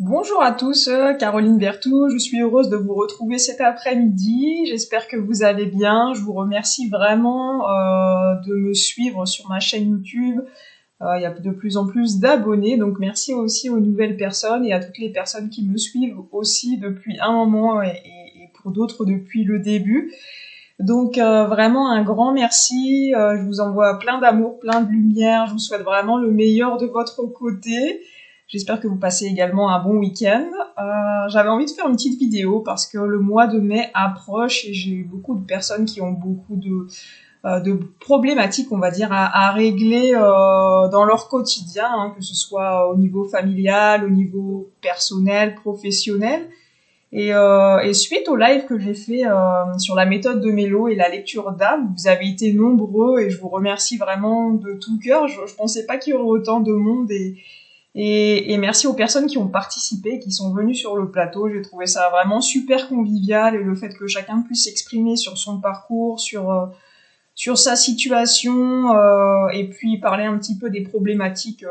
Bonjour à tous, Caroline Berthoud, je suis heureuse de vous retrouver cet après-midi. J'espère que vous allez bien. Je vous remercie vraiment de me suivre sur ma chaîne YouTube. Il y a de plus en plus d'abonnés, donc merci aussi aux nouvelles personnes et à toutes les personnes qui me suivent aussi depuis un moment et pour d'autres depuis le début. Donc vraiment un grand merci. Je vous envoie plein d'amour, plein de lumière. Je vous souhaite vraiment le meilleur de votre côté. J'espère que vous passez également un bon week-end. J'avais envie de faire une petite vidéo parce que le mois de mai approche et j'ai eu beaucoup de personnes qui ont beaucoup de problématiques, on va dire, à régler dans leur quotidien, hein, que ce soit au niveau familial, au niveau personnel, professionnel. Et suite au live que j'ai fait sur la méthode de Mélo et la lecture d'âme, vous avez été nombreux et je vous remercie vraiment de tout cœur. Je pensais pas qu'il y aurait autant de monde et merci aux personnes qui ont participé, qui sont venues sur le plateau. J'ai trouvé ça vraiment super convivial et le fait que chacun puisse s'exprimer sur son parcours, sur sa situation et puis parler un petit peu des problématiques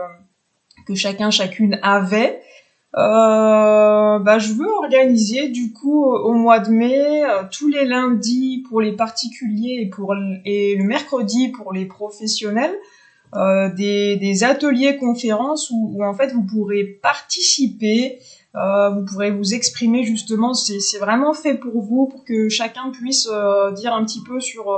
que chacune avait. Je veux organiser du coup au mois de mai tous les lundis pour les particuliers et le mercredi pour les professionnels des ateliers conférences où en fait vous pourrez participer, vous pourrez vous exprimer justement. C'est vraiment fait pour vous, pour que chacun puisse dire un petit peu sur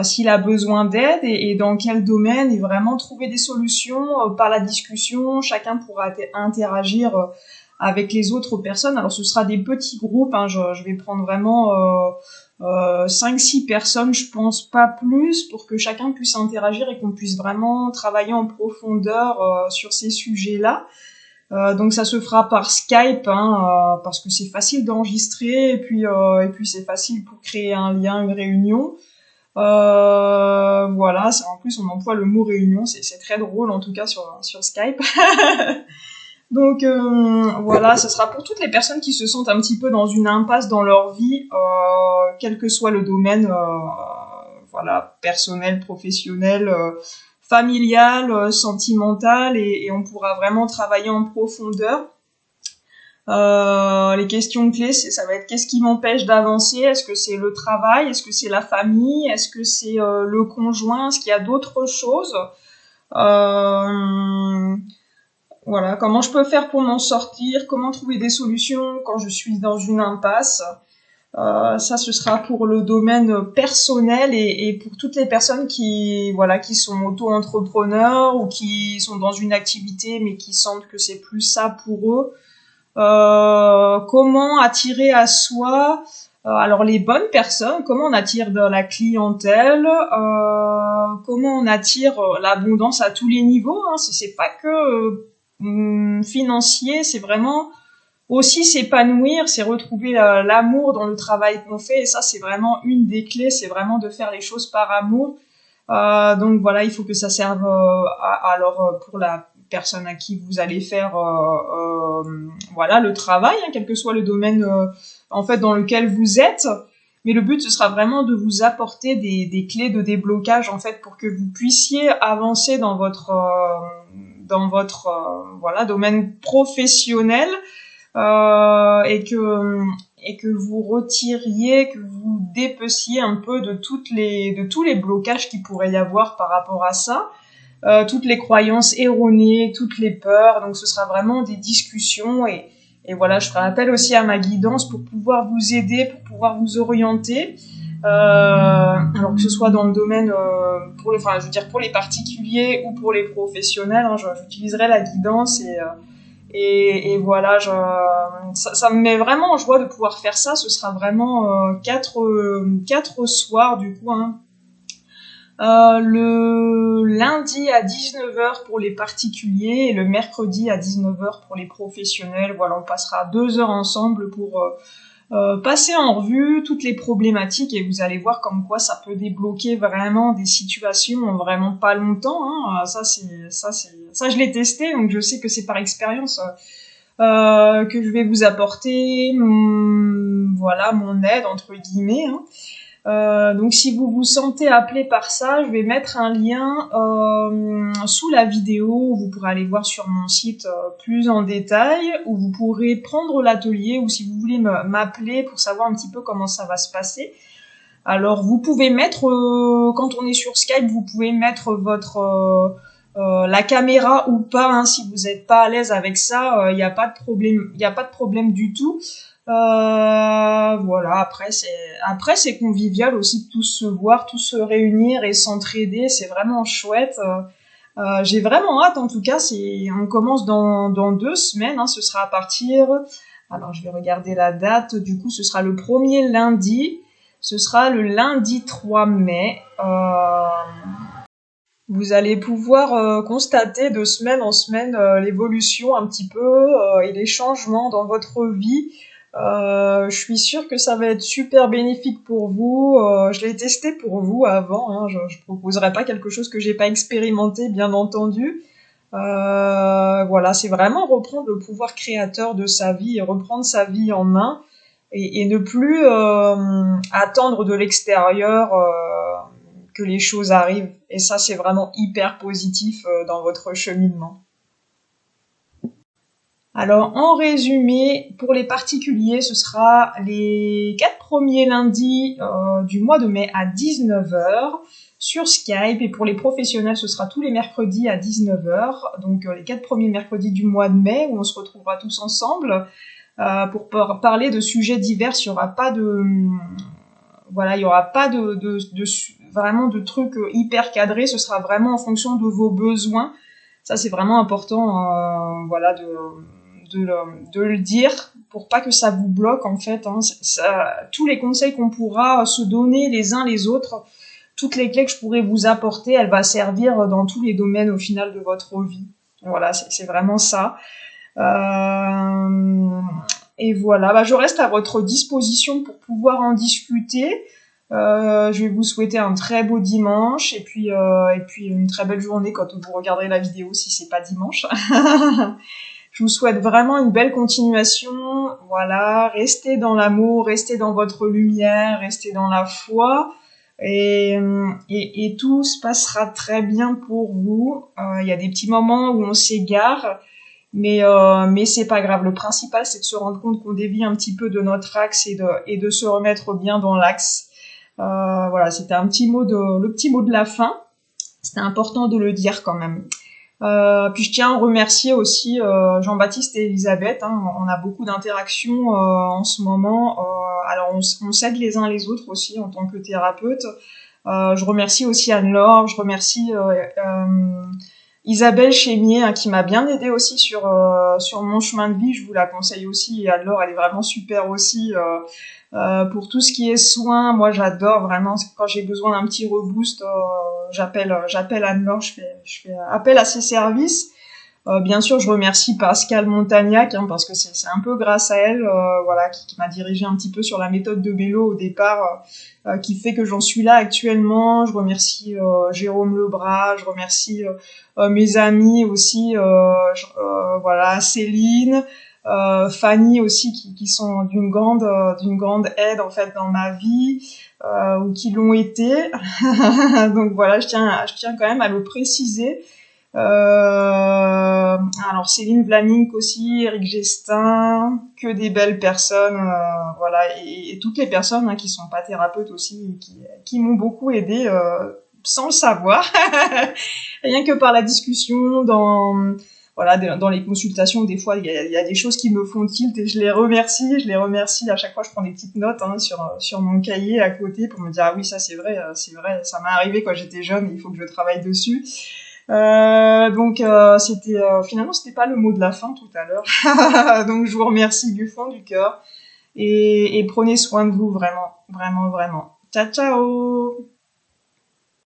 s'il a besoin d'aide et dans quel domaine, et vraiment trouver des solutions par la discussion. Chacun pourra interagir avec les autres personnes. Alors ce sera des petits groupes, hein, je vais prendre vraiment 5-6 personnes, je pense pas plus, pour que chacun puisse interagir et qu'on puisse vraiment travailler en profondeur sur ces sujets-là. Donc ça se fera par Skype, hein, parce que c'est facile d'enregistrer et puis c'est facile pour créer un lien, une réunion. Voilà, en plus on emploie le mot réunion, c'est très drôle en tout cas sur Skype. Donc voilà, ce sera pour toutes les personnes qui se sentent un petit peu dans une impasse dans leur vie, quel que soit le domaine, voilà, personnel, professionnel, familial, sentimental, et on pourra vraiment travailler en profondeur. Les questions clés, ça va être qu'est-ce qui m'empêche d'avancer? Est-ce que c'est le travail? Est-ce que c'est la famille? Est-ce que c'est le conjoint? Est-ce qu'il y a d'autres choses? Voilà, comment je peux faire pour m'en sortir? Comment trouver des solutions quand je suis dans une impasse? Ça, ce sera pour le domaine personnel et pour toutes les personnes qui sont auto-entrepreneurs ou qui sont dans une activité mais qui sentent que c'est plus ça pour eux. Comment attirer à soi alors les bonnes personnes, comment on attire de la clientèle, comment on attire l'abondance à tous les niveaux, hein. C'est pas que financier, c'est vraiment aussi s'épanouir, c'est retrouver l'amour dans le travail qu'on fait, et ça c'est vraiment une des clés, c'est vraiment de faire les choses par amour. Donc voilà, il faut que ça serve alors pour la personne à qui vous allez faire voilà le travail, hein, quel que soit le domaine en fait dans lequel vous êtes. Mais le but ce sera vraiment de vous apporter des clés de déblocage en fait pour que vous puissiez avancer dans votre voilà domaine professionnel et que vous retiriez, que vous dépeciez un peu de tous les blocages qu'il pourrait y avoir par rapport à ça, toutes les croyances erronées, toutes les peurs. Donc ce sera vraiment des discussions et voilà, je ferai appel aussi à ma guidance pour pouvoir vous aider, pour pouvoir vous orienter. Alors que ce soit dans le domaine je veux dire pour les particuliers ou pour les professionnels, hein, j'utiliserai la guidance et voilà, ça me met vraiment en joie de pouvoir faire ça. Ce sera vraiment quatre soirs du coup, hein. Le lundi à 19h pour les particuliers et le mercredi à 19h pour les professionnels. Voilà, on passera 2 heures ensemble pour passer en revue toutes les problématiques et vous allez voir comme quoi ça peut débloquer vraiment des situations en vraiment pas longtemps, hein. Ça je l'ai testé, donc je sais que c'est par expérience que je vais vous apporter voilà mon aide entre guillemets, hein. Donc si vous vous sentez appelé par ça, je vais mettre un lien sous la vidéo où vous pourrez aller voir sur mon site plus en détail, où vous pourrez prendre l'atelier, ou si vous voulez m'appeler pour savoir un petit peu comment ça va se passer. Alors vous pouvez mettre, quand on est sur Skype, vous pouvez mettre votre la caméra ou pas, hein, si vous n'êtes pas à l'aise avec ça, il n'y a pas de problème, il n'y a pas de problème du tout. Voilà, après c'est convivial aussi de tous se voir, tous se réunir et s'entraider, c'est vraiment chouette. J'ai vraiment hâte, en tout cas, on commence dans 2 semaines, hein, ce sera à partir, alors je vais regarder la date, du coup ce sera le premier lundi, ce sera le lundi 3 mai. Vous allez pouvoir constater de semaine en semaine l'évolution un petit peu et les changements dans votre vie. Je suis sûre que ça va être super bénéfique pour vous. Je l'ai testé pour vous avant, hein. Je proposerai pas quelque chose que j'ai pas expérimenté, bien entendu. Voilà, c'est vraiment reprendre le pouvoir créateur de sa vie et reprendre sa vie en main et ne plus attendre de l'extérieur que les choses arrivent. Et ça, c'est vraiment hyper positif dans votre cheminement. Alors, en résumé, pour les particuliers, ce sera les 4 premiers lundis du mois de mai à 19h sur Skype. Et pour les professionnels, ce sera tous les mercredis à 19h. Donc, les 4 premiers mercredis du mois de mai, où on se retrouvera tous ensemble pour parler de sujets divers. Il n'y aura pas de... Voilà, il y aura pas vraiment de trucs hyper cadrés. Ce sera vraiment en fonction de vos besoins. Ça, c'est vraiment important, voilà, de le dire pour pas que ça vous bloque, en fait, hein. Tous les conseils qu'on pourra se donner les uns les autres, toutes les clés que je pourrais vous apporter, elles vont servir dans tous les domaines au final de votre vie. Voilà, c'est vraiment ça. Et voilà, bah, je reste à votre disposition pour pouvoir en discuter. Je vais vous souhaiter un très beau dimanche et puis une très belle journée quand vous regarderez la vidéo si c'est pas dimanche. Je vous souhaite vraiment une belle continuation. Voilà, restez dans l'amour, restez dans votre lumière, restez dans la foi et tout se passera très bien pour vous. Il y a des petits moments où on s'égare. Mais c'est pas grave. Le principal, c'est de se rendre compte qu'on dévie un petit peu de notre axe et de se remettre bien dans l'axe. Voilà, c'était le petit mot de la fin. C'était important de le dire quand même. Puis je tiens à remercier aussi Jean-Baptiste et Elisabeth, hein. On a beaucoup d'interactions en ce moment. Alors on s'aide les uns les autres aussi en tant que thérapeute. Je remercie aussi Anne-Laure, je remercie Isabelle Chémier, hein, qui m'a bien aidée aussi sur mon chemin de vie. Je vous la conseille aussi. Et Anne-Laure, elle est vraiment super aussi pour tout ce qui est soins. Moi, j'adore vraiment quand j'ai besoin d'un petit reboost. J'appelle Anne-Laure. Je fais appel à ses services. Bien sûr, je remercie Pascal Montagnac, hein, parce que c'est un peu grâce à elle, voilà, qui m'a dirigé un petit peu sur la méthode de Bello au départ, qui fait que j'en suis là actuellement. Je remercie Jérôme Lebras, je remercie mes amis aussi, voilà, Céline, Fanny aussi, qui sont d'une grande aide en fait dans ma vie, ou qui l'ont été. Donc voilà, je tiens quand même à le préciser. Alors Céline Vlaming aussi, Eric Gestin, que des belles personnes, voilà, et toutes les personnes, hein, qui sont pas thérapeutes aussi, qui m'ont beaucoup aidé sans le savoir, rien que par la discussion, voilà, dans les consultations, des fois il y a des choses qui me font tilt et je les remercie à chaque fois. Je prends des petites notes, hein, sur mon cahier à côté pour me dire ah oui, ça c'est vrai, ça m'est arrivé quand j'étais jeune, il faut que je travaille dessus. Donc finalement c'était pas le mot de la fin tout à l'heure. Donc je vous remercie du fond du cœur et prenez soin de vous, vraiment, vraiment, vraiment. Ciao ciao.